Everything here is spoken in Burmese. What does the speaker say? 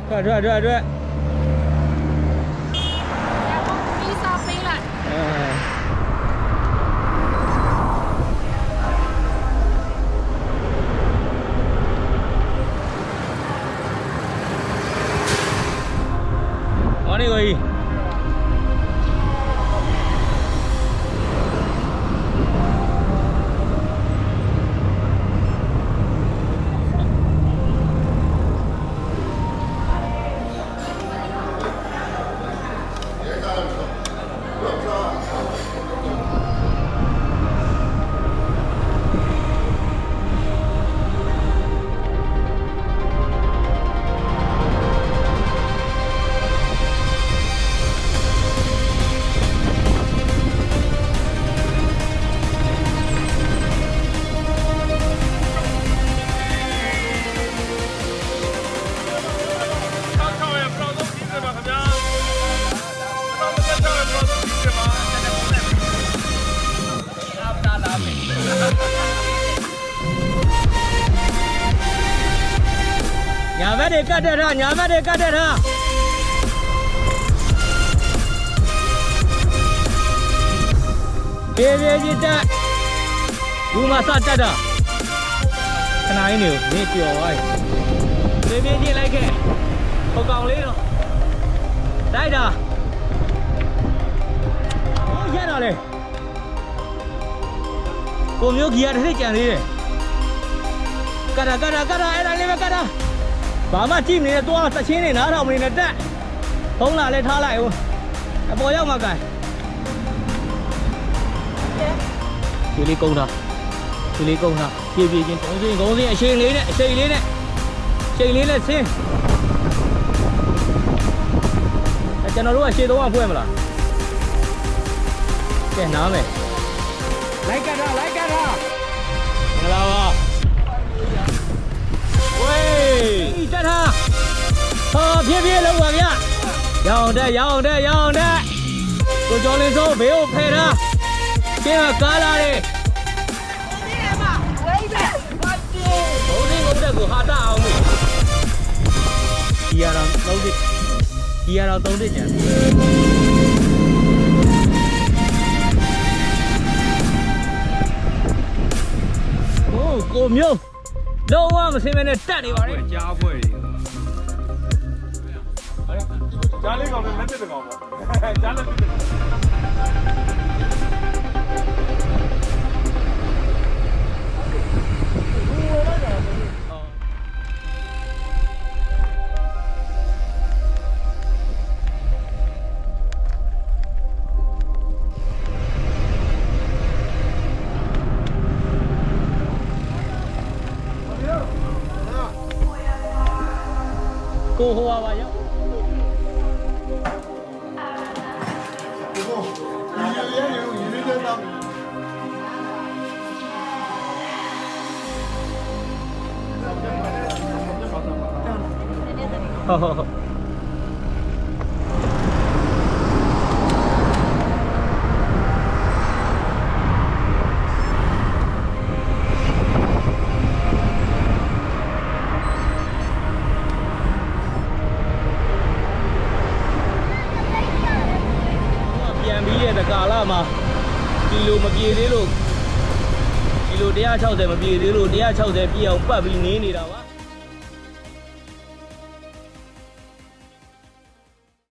ထွက်ပြီးစားပေးလိုက်မော်နီကိုကြီးညာဘက်တွေကတ်တဲ့ထားညာဘက်တွေကတ်တဲ့ထားပြေးကြီးတက်ဘူးမစတက်တာခဏလေးနေကြော်သွားပြီပြေးကြီးလိုက်ခဲ့ဟိုကောင်လေးတော့တိုက်တာဟောရတာလေကိုမျိုးကြီးရတစ်ထိတ်ကြံသေးတယ်ကတာအဲ့ဒါလေးပဲကတာဘာမှကြည့်မနေနဲ့သွားသချင်းနေနားထောင်မနေနဲ့တက်ဖုံးလာလဲထားလိုက်ဦးအပေါ်ရောက်မှကန်ဒီလေးကုန်းတာပြေးချင်းတုံးစင်းကုန်းစင်းအရှိန်လေးနဲ့ဆင်းကျွန်တော်တို့ကရှေ့တော့ဖွဲ့မလားကဲနားမယ်လိုက်ကတာမင်္ဂလာပါဝေးတက်ထားဟောဖြည်းလုံးပါဗျရအောင်တက်ကိုကျော်လင်းစိုးဘေးကိုဖယ်ထားကျင်းကကားလာတယ်ဘုံလေးတက်ကိုဟာတအောင်လို့ဒီရအောင်3နှစ်ကျန်ကိုမျိုးလုံးဝမစင်မနဲ့တက်နေပါနဲ့ကြားပွဲတွေကြားလေးကောင်နဲ့လက်တစ်ကောင်ပေါ့ကြားလက်တစ်ကောင်ကိုဟိုပါရောက်ဟုတ်ကာလမှာကီလိုမပြေသေးလို့ကီလို160မပြေသေးလို့160ပြည့်အောင်ပတ်ပြီးနေနေတာပါ